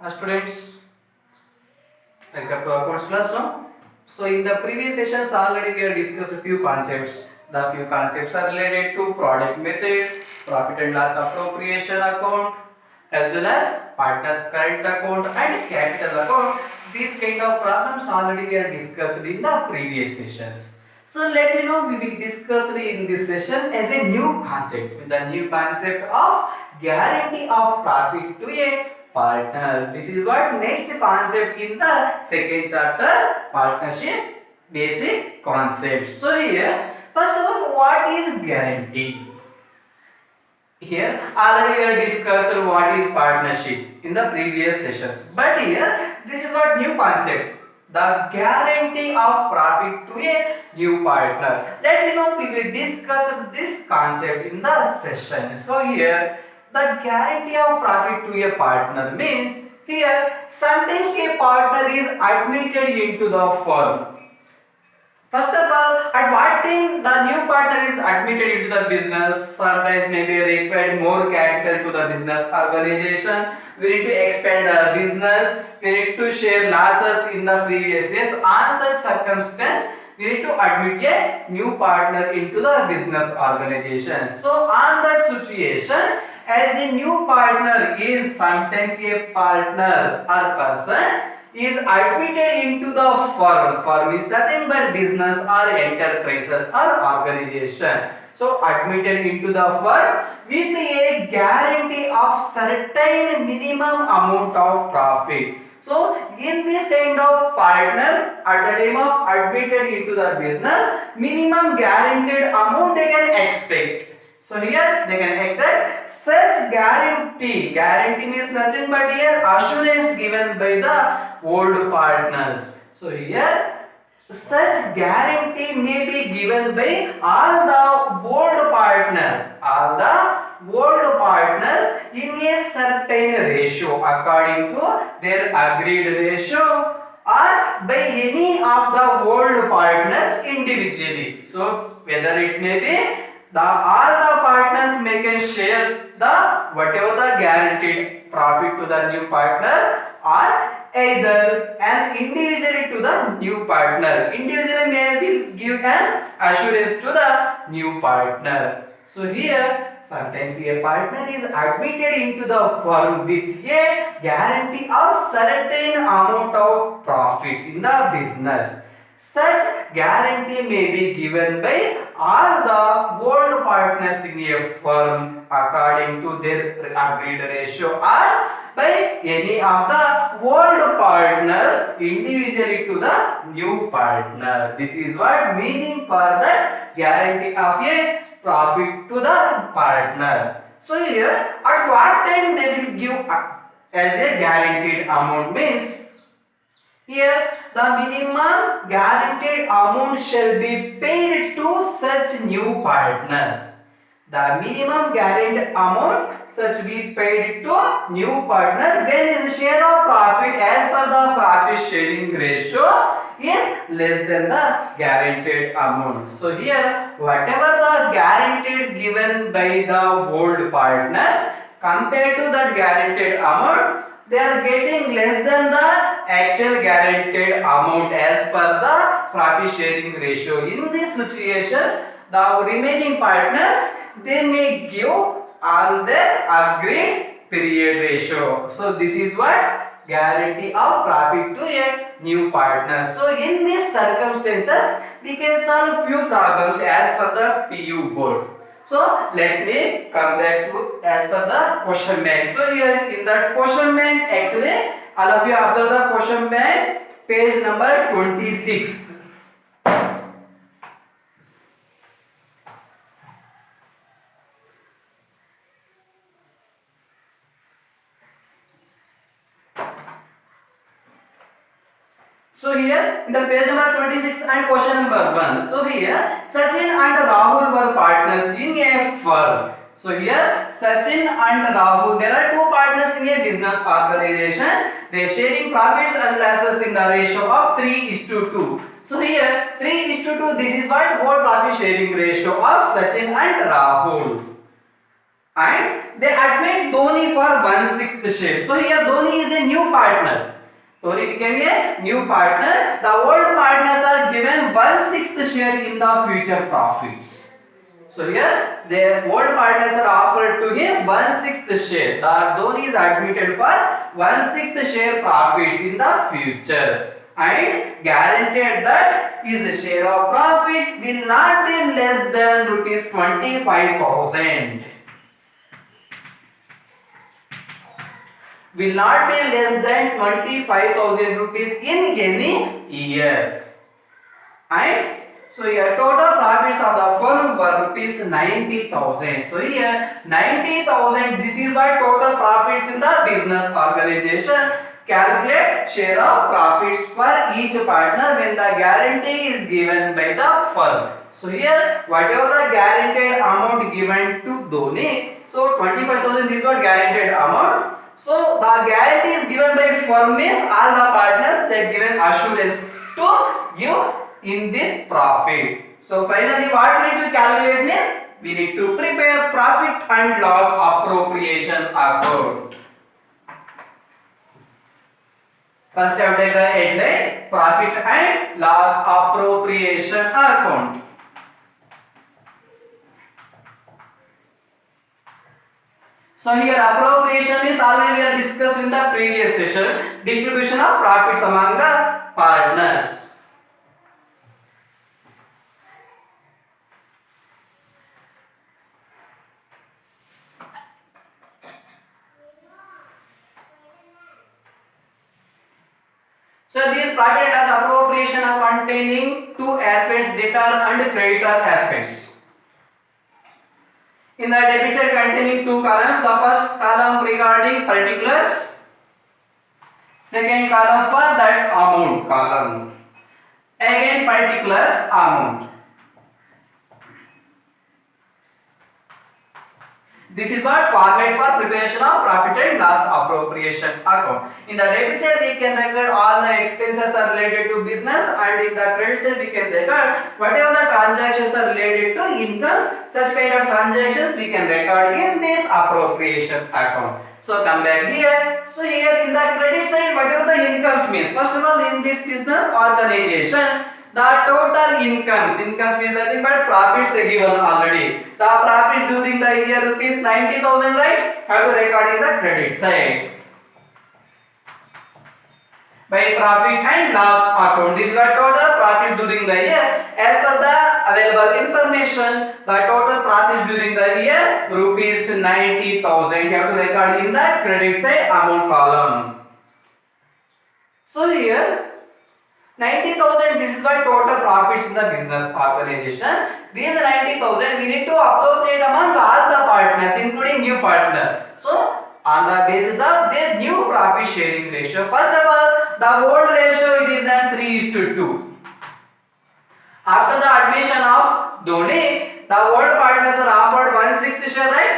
Students, welcome to our course class now. So in the previous sessions already we have discussed a few concepts. The few concepts are related to product method, profit and loss appropriation account, as well as partners current account and capital account. These kind of problems already we have discussed in the previous sessions. So let me know we will discuss in this session as a new concept, the new concept of guarantee of profit to a partner. This is what next concept in the second chapter, partnership basic concepts. So here first of all, what is guarantee? Here already we have discussed what is partnership in the previous sessions, but here this is what new concept, the guarantee of profit to a new partner. Let me know we will discuss this concept in the session. So here the guarantee of profit to a partner means here sometimes a partner is admitted into the firm. First of all, at what time the new partner is admitted into the business, sometimes maybe required more capital to the business organization. We need to expand the business. We need to share losses in the previous years. On such circumstance, we need to admit a new partner into the business organization. So, on that situation, as a new partner is sometimes a partner or person is admitted into the firm. Firm is nothing but business or enterprises or organization. So admitted into the firm with a guarantee of certain minimum amount of profit. So in this kind of partners at the time of admitted into the business, minimum guaranteed amount they can expect. So here they can accept such guarantee. Guarantee means nothing but here assurance given by the old partners. So here such guarantee may be given by all the old partners. All the old partners in a certain ratio according to their agreed ratio or by any of the old partners individually. So whether it may be all the partners may can share the whatever the guaranteed profit to the new partner or either an individually to the new partner. Individually may will give an assurance to the new partner. So here sometimes a partner is admitted into the firm with a guarantee of certain amount of profit in the business. Such guarantee may be given by all the old partners in a firm according to their agreed ratio or by any of the old partners individually to the new partner. This is what meaning for the guarantee of a profit to the partner. So here at what time they will give as a guaranteed amount means here, the minimum guaranteed amount shall be paid to such new partners. The minimum guaranteed amount such be paid to new partner when his share of profit as per the profit sharing ratio is less than the guaranteed amount. So here, whatever the guaranteed given by the old partners compared to that guaranteed amount, they are getting less than the actual guaranteed amount as per the profit sharing ratio. In this situation, the remaining partners they may give on their agreed period ratio. So this is what guarantee of profit to a new partner. So in these circumstances, we can solve few problems as per the PU board. So let me come back to as per the question bank. So here in that question bank, actually all of you observe the question bank, page number 26. So here in the page number 26 and question number 1. So here Sachin and Rahul were partners in a firm. So here Sachin and Rahul, there are two partners in a business organization. They are sharing profits and losses in the ratio of 3:2. So here 3:2, this is what whole profit sharing ratio of Sachin and Rahul. and they admit Dhoni for 1/6 share. So here Dhoni is a new partner. Dhoni became a new partner. The old partners are given 1/6 share in the future profits. So here the old partners are offered to him 1/6 share. The Dhoni is admitted for 1/6 share profits in the future and guaranteed that his share of profit will not be less than rupees 25,000. Will not be less than 25,000 rupees in any year. And so here total profits of the firm were rupees 90,000. So here 90,000, this is the total profits in the business organization. Calculate share of profits for each partner when the guarantee is given by the firm. So here whatever the guaranteed amount given to Dhoni, so 25,000 this was guaranteed amount. So the guarantee is given by firm means all the partners they given assurance to give in this profit. So finally what we need to calculate means we need to prepare profit and loss appropriation account. First I have take the headline profit and loss appropriation account. So here appropriation is already we are discussed in the previous session, distribution of profits among the partners. So this profit and loss appropriation are containing two aspects, debtor and creditor aspects. In the debit side containing two columns, the first column regarding particulars, second column for that amount column, again particulars amount. This is what format for preparation of profit and loss appropriation account. In the debit side we can record all the expenses are related to business, and in the credit side we can record whatever the transactions are related to incomes. Such kind of transactions we can record in this appropriation account. So come back here. So here in the credit side whatever the incomes means, first of all in this business organization the total incomes means nothing but profits are given already. The profit during the year rupees 90,000, right? Have to record in the credit side. By profit and loss account, this is the total profits during the year. As per the available information, the total profits during the year rupees 90,000. You have to record in the credit side amount column. So here 90,000, this is the total profits in the business organization. These 90,000 we need to appropriate among all the partners including new partner. So on the basis of their new profit sharing ratio, first of all the old ratio it is an 3:2. After the admission of Dhoni, the old partners are offered 1/6 share, right?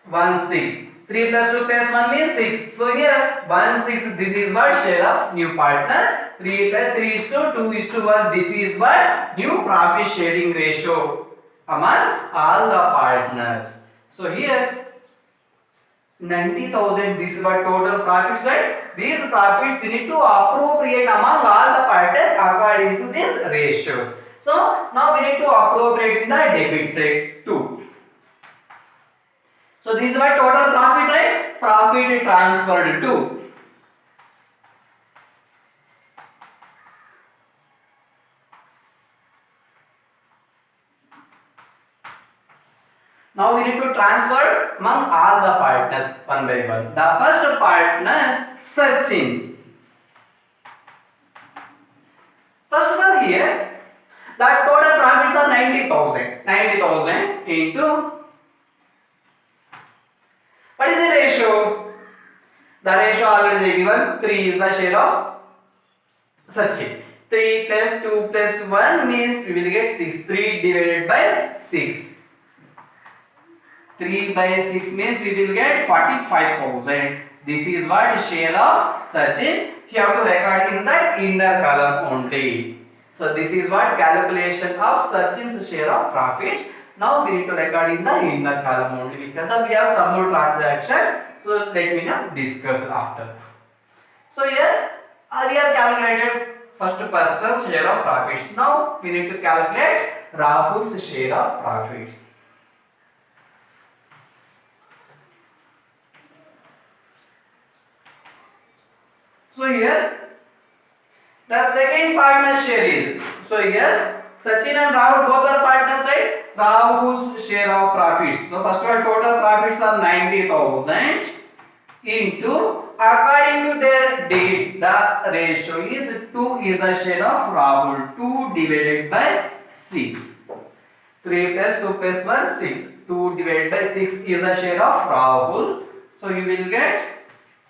1/6. 3 plus 2 plus 1 means 6. So here 1/6, this is what share of new partner. 3 plus 3:2:1, this is what new profit sharing ratio among all the partners. So here 90,000, this is what total profits, right? These profits we need to appropriate among all the partners according to these ratios. So now we need to appropriate in the debit side too. So this is what total profit, right? Profit transferred to. Now we need to transfer among all the partners one by one. The first partner, Sachin. First of all here, the total profits are 90,000. 90,000 into, what is the ratio? The ratio already given, 3 is the share of Sachin. 3 plus 2 plus 1 means we will get 6. 3 divided by 6. 3 by 6 means we will get 45,000. This is what share of Sachin. You have to record in that inner column only. So this is what calculation of Sachin's share of profits Now we need to record in the inner column only because we have some more transaction. So let me now discuss after. So here we have calculated first person's share of profits. Now we need to calculate Rahul's share of profits. So here the second partner share is, so here Sachin and Rahul both are partners, right? Rahul's share of profits. So first of all, total profits are 90,000 into, according to their date, the ratio is 2 is the share of Rahul. 2 divided by 6. 3 plus 2 plus 1, 6. 2 divided by 6 is the share of Rahul. So you will get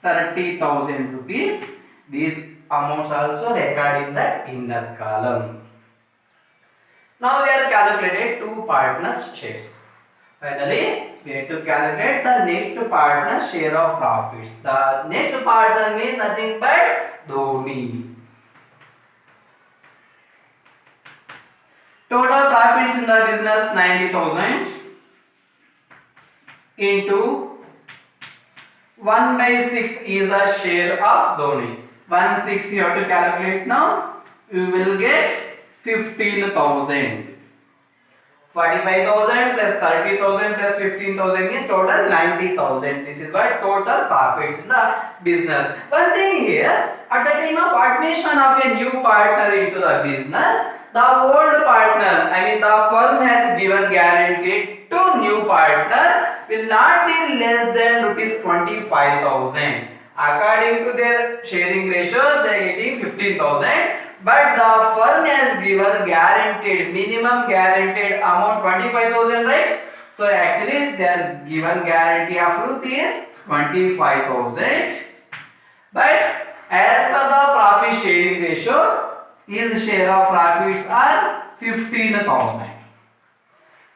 30,000 rupees. These amounts also record in that inner column. Now we are calculated two partners' shares. Finally, we need to calculate the next partner's share of profits. The next partner means nothing but Dhoni. Total profits in the business 90,000 into 1 by 6 is a share of Dhoni. 1/6 you have to calculate now. You will get 15,000. 45,000 plus 30,000 plus 15,000 is total 90,000. This is what total profits in the business. One thing here, at the time of admission of a new partner into the business, the old partner, I mean the firm has given guarantee to new partner will not be less than rupees 25,000. According to their sharing ratio, they are getting 15,000. But the firm has given guaranteed, minimum guaranteed amount 25,000, right? So actually they are given guarantee of rupees 25,000. But as per the profit sharing ratio, his share of profits are 15,000.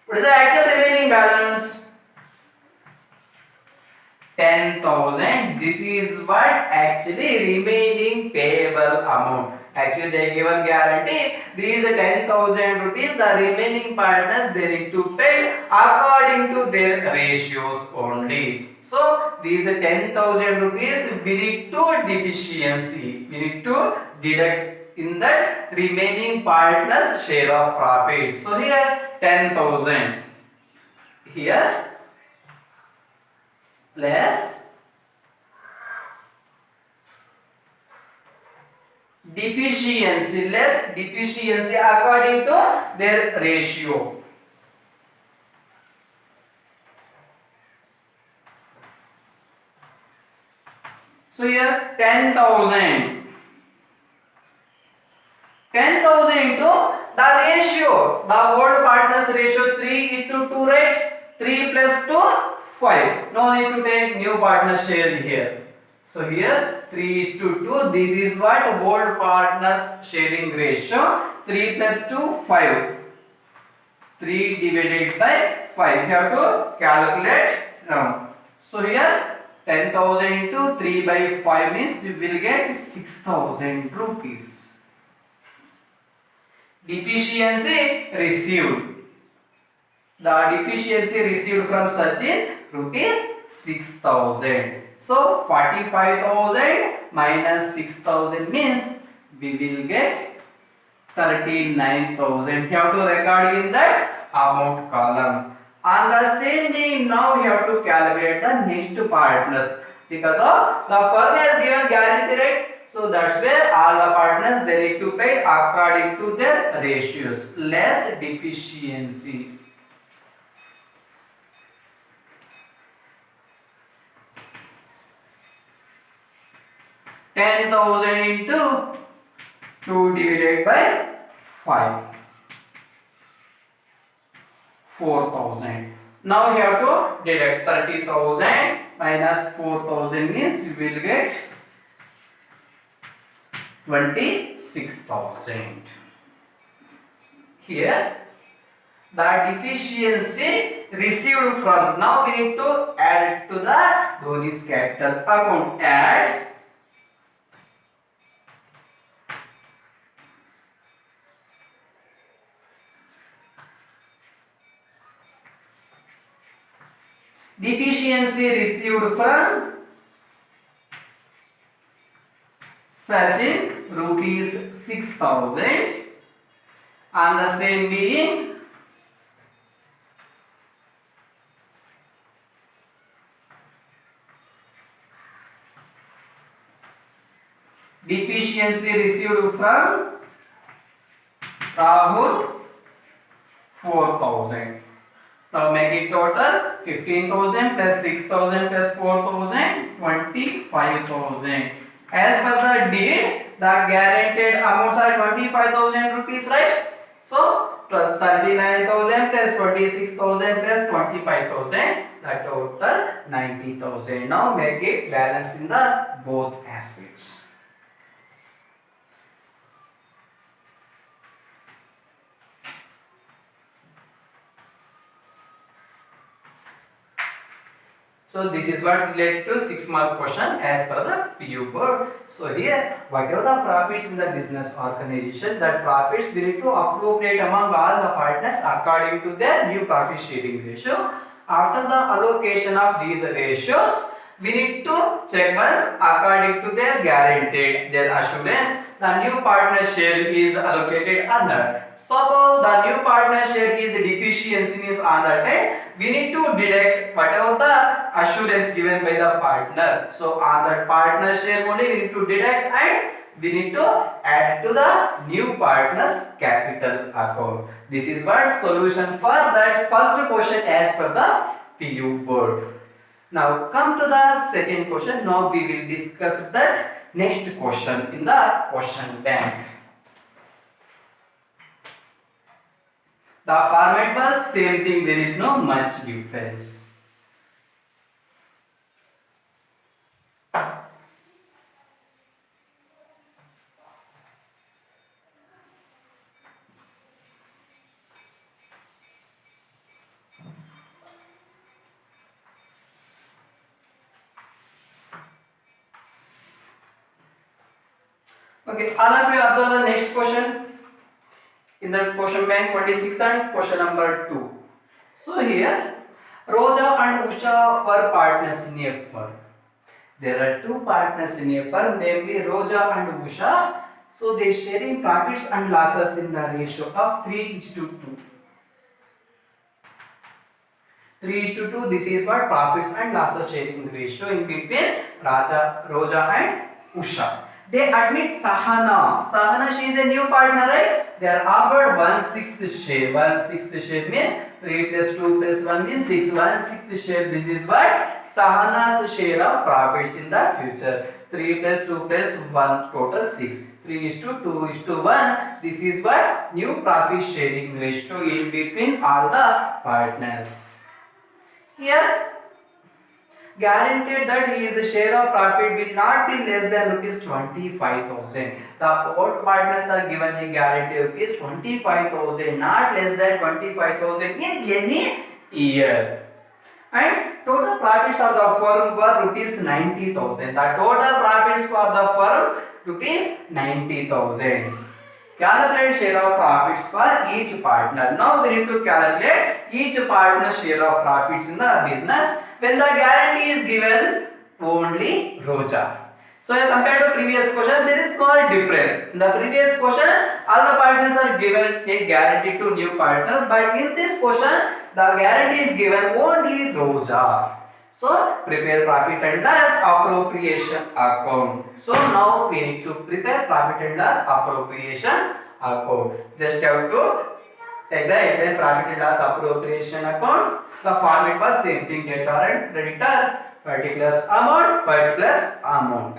What is the actual remaining balance? 10,000. This is what actually remaining payable amount. Actually they given guarantee these 10,000 rupees, the remaining partners they need to pay according to their ratios only. So these 10,000 rupees we need to deficiency, we need to deduct in that remaining partners share of profit. So here 10,000, here less deficiency, less deficiency according to their ratio. So here 10,000. 10,000 into the ratio, the old partners ratio 3:2, right? 3 plus 2, 5. No need to take new partner share here. So here 3:2. This is what old partners sharing ratio. 3 plus 2, 5. 3 divided by 5. You have to calculate now. So here 10,000 into 3 by 5 means you will get 6,000 rupees. Deficiency received. The deficiency received from Sachin rupees 6,000. So 45,000 minus 6,000 means we will get 39,000. You have to record in that amount column. On the same day, now you have to calculate the next partners because of the firm has given guarantee rate. So that's where all the partners they need to pay according to their ratios. Less deficiency. $10,000 into 2 divided by 5. 4,000. Now you have to deduct 30,000 minus 4,000 means you will get 26,000. Here the deficiency received from, now we need to add it to the Dhoni's capital account. Add Deficiency received from Sachin rupees 6,000 and the same being deficiency received from Rahul 4,000. Now make it total 15,000 plus 6,000 plus 4,000, 25,000. As per the deed, the guaranteed amounts are 25,000 rupees, right? So 39,000 plus 26,000 plus 25,000, the total 90,000. Now make it balance in the both aspects. So this is what related to 6-mark question as per the PU board. So here, whatever the profits in the business organization, that profits we need to appropriate among all the partners according to their new profit sharing ratio. After the allocation of these ratios, we need to check once according to their guaranteed, their assurance, the new partner share is allocated or not. Suppose the new partner share is deficiency means on that day, we need to deduct whatever the assurance given by the partner. So on that partner share only we need to deduct and we need to add to the new partner's capital account. This is what solution for that first question as per the PU board. Now come to the second question. Now we will discuss that next question in the question bank. The format was same thing, there is no much difference. Okay, all of you observe the next question in the question bank 26th and question number 2. So here, Roja and Usha were partners in a firm. There are two partners in a firm, namely Roja and Usha. So they sharing profits and losses in the ratio of 3:2. 3:2. This is what profits and losses sharing ratio in between Roja and Usha. They admit Sahana. Sahana, she is a new partner, right? They are offered 1/6 share. 1/6 share means 3 plus 2 plus 1 means 6. 1/6 share. This is what Sahana's share of profits in the future. 3 plus 2 plus 1 total 6. 3:2:1. This is what new profit sharing ratio in between all the partners. Here guaranteed that his share of profit will not be less than rupees 25,000. The both partners are given a guarantee rupees 25,000, not less than 25,000 in any year. And total profits of the firm were rupees 90,000. The total profits for the firm rupees 90,000. Calculate share of profits for each partner. Now we need to calculate each partner's share of profits in the business when the guarantee is given only Roja. So compared to previous question, there is small difference. In the previous question, all the partners are given a guarantee to new partner, but in this question, the guarantee is given only Roja. So prepare profit and loss appropriation account. So now we need to prepare profit and loss appropriation account. Just have to take the headline profit and loss appropriation account. The format was same thing, debtor and creditor, particulars amount.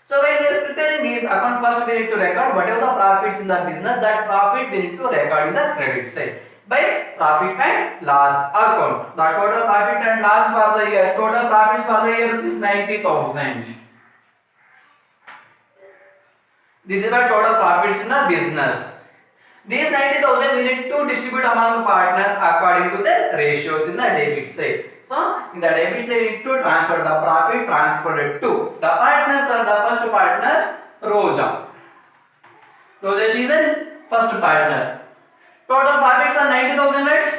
So when we are preparing these accounts, first we need to record whatever the profits in the business, that profit we need to record in the credit side by profit and loss account. The total profit and loss for the year, total profits for the year is 90,000. This is the total profits in the business. These 90,000 we need to distribute among partners according to the ratios in the debit side. So in the debit side we need to transfer the profit transferred to the partners are the first partner Roja. Roja, she is a first partner. Total profits are 90,000, right?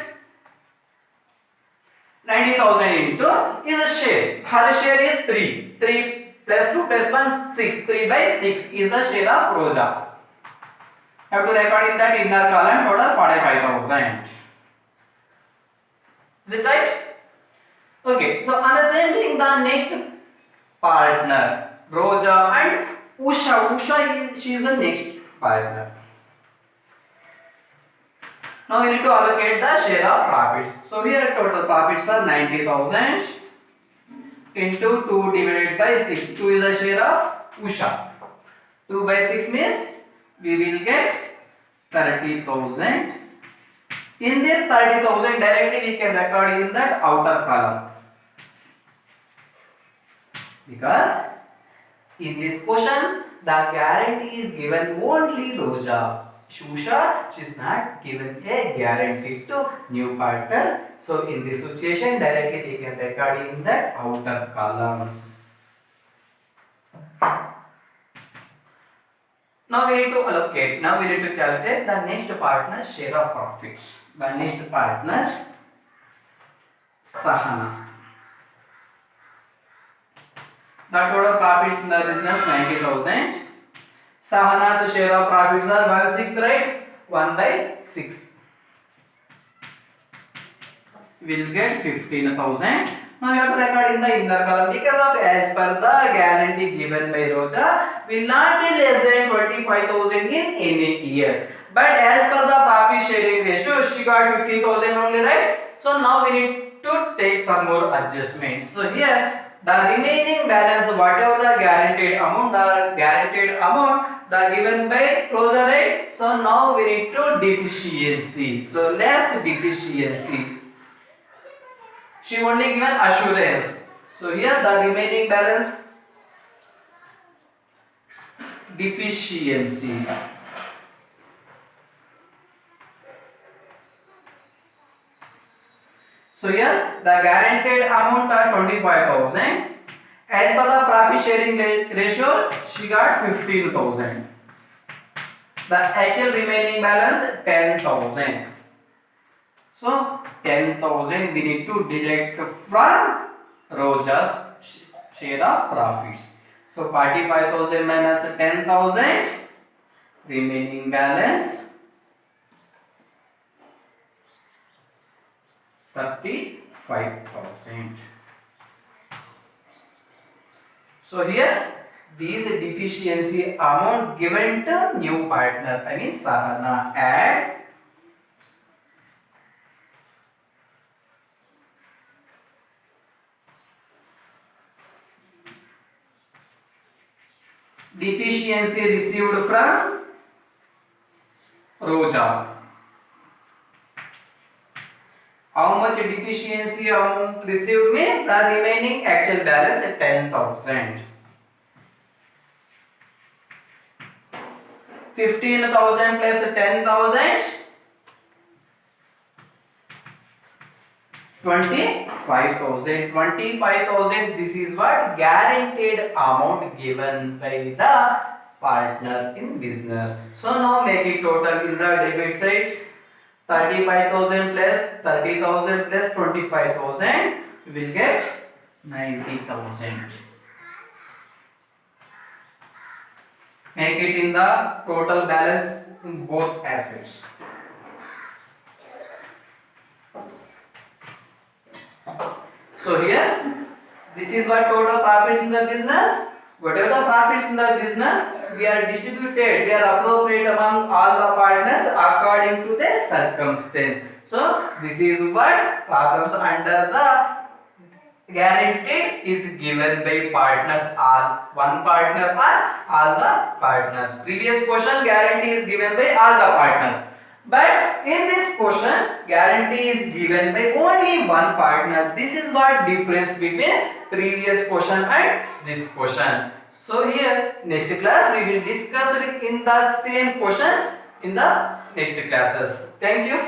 90,000 into is a share. Her share is 3. 3 plus 2 plus 1, 6. 3 by 6 is the share of Roja. Have to record in that inner column total 45,000. Is it right? Okay. So on the same thing, the next partner, Roja and Usha. Usha she is the next partner. Now we need to allocate the share of profits. So here total profits are 90,000 into 2 divided by 6. 2 is the share of Usha. 2 by 6 means we will get 30,000. In this 30,000 directly we can record in that outer column. Because in this question the guarantee is given only Roja. Usha, she is not given a guarantee to new partner. So in this situation directly we can record in that outer column. Now we need to allocate. Now we need to calculate the next partner's share of profits. The next partner, Sahana. The total profits in the business 90,000. Sahana's share of profits are 1/6, right? 1 by 6. We'll get 15,000. Now you have to record in the inner column because of as per the guarantee given by Roja will not be less than 25,000 in any year. But as per the profit sharing ratio, she got 15,000 only, right? So now we need to take some more adjustments. So here the remaining balance, whatever the guaranteed amount, the given by Roja, right? So now we need to deficiency. So less deficiency. She only given assurance. So here the remaining balance deficiency. So here the guaranteed amount are 25,000. As per the profit sharing ratio, she got 15,000. The actual remaining balance 10,000. So 10,000 we need to deduct from Roja's share of profits. So 45,000 minus 10,000, remaining balance 35,000. So here this deficiency amount given to new partner, I mean Sahana, add deficiency received from Roja. How much deficiency amount received means the remaining actual balance 10,000. 15,000 plus 10,000, 25,000. 25,000. This is what guaranteed amount given by the partner in business. So now make it total in the debit side. 35,000 plus 30,000 plus 25,000, we will get 90,000. Make it in the total balance in both aspects. So here, this is what total profits in the business. Whatever the profits in the business, we are distributed, we are appropriate among all the partners according to the circumstance. So this is what problems under the guaranteed is given by partners, all one partner or all the partners. Previous question guarantee is given by all the partners. But in this question, guarantee is given by only one partner. This is what difference between previous question and this question. So here, next class we will discuss it in the same questions in the next classes. Thank you.